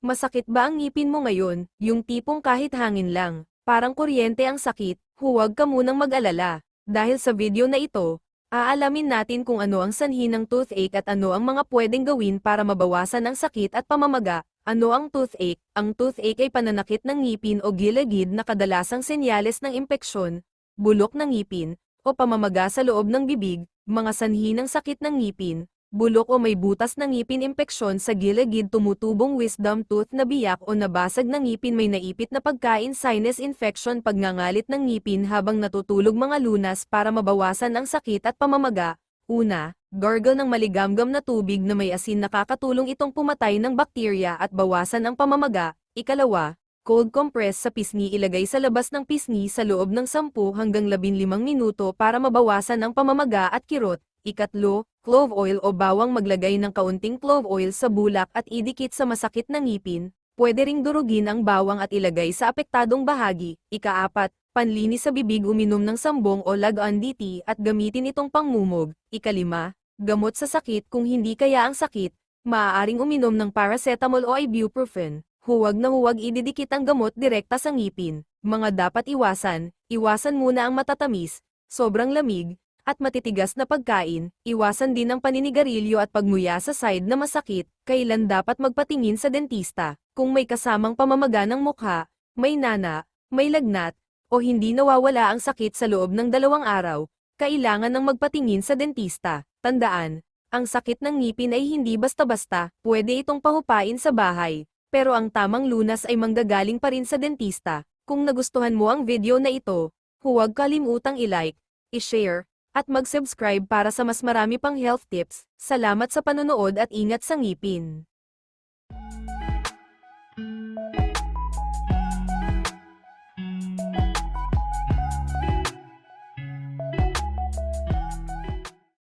Masakit ba ang ngipin mo ngayon, yung tipong kahit hangin lang, parang kuryente ang sakit? Huwag ka munang mag-alala. Dahil sa video na ito, aalamin natin kung ano ang sanhi ng toothache at ano ang mga pwedeng gawin para mabawasan ang sakit at pamamaga. Ano ang toothache? Ang toothache ay pananakit ng ngipin o gilagid na kadalasang senyales ng impeksyon, bulok ng ngipin, o pamamaga sa loob ng bibig. Mga sanhi ng sakit ng ngipin, bulok o may butas ng ngipin, impeksyon sa gilagid, tumutubong wisdom tooth na biyak o nabasag ng ngipin, may naipit na pagkain, sinus infection, pagngangalit ng ngipin habang natutulog, mga lunas. Para mabawasan ang sakit at pamamaga, una, gargle ng maligamgam na tubig na may asin, nakakatulong itong pumatay ng bakterya at bawasan ang pamamaga. Ikalawa, cold compress sa pisngi, ilagay sa labas ng pisngi sa loob ng 10 hanggang 15 minuto para mabawasan ang pamamaga at kirot. Ikatlo, clove oil o bawang, maglagay ng kaunting clove oil sa bulak at idikit sa masakit na ngipin. Pwede ring durugin ang bawang at ilagay sa apektadong bahagi. Ikaapat, panlinis sa bibig, uminom ng sambong o lag-on DT at gamitin itong pangmumog. Ikalima, gamot sa sakit, kung hindi kaya ang sakit, maaaring uminom ng paracetamol o ibuprofen. Huwag na huwag ididikit ang gamot direkta sa ngipin. Mga dapat iwasan, iwasan muna ang matatamis, sobrang lamig, at matitigas na pagkain. Iwasan din ang paninigarilyo at pagmuya sa side na masakit. Kailan dapat magpatingin sa dentista? Kung may kasamang pamamaga ng mukha, may nana, may lagnat, o hindi nawawala ang sakit sa loob ng 2 araw, kailangan ng magpatingin sa dentista. Tandaan, ang sakit ng ngipin ay hindi basta-basta, pwede itong pahupain sa bahay, pero ang tamang lunas ay manggagaling pa rin sa dentista. Kung nagustuhan mo ang video na ito, huwag kalimutang i-like, i-share, at mag-subscribe para sa mas marami pang health tips. Salamat sa panonood at ingat sa ngipin.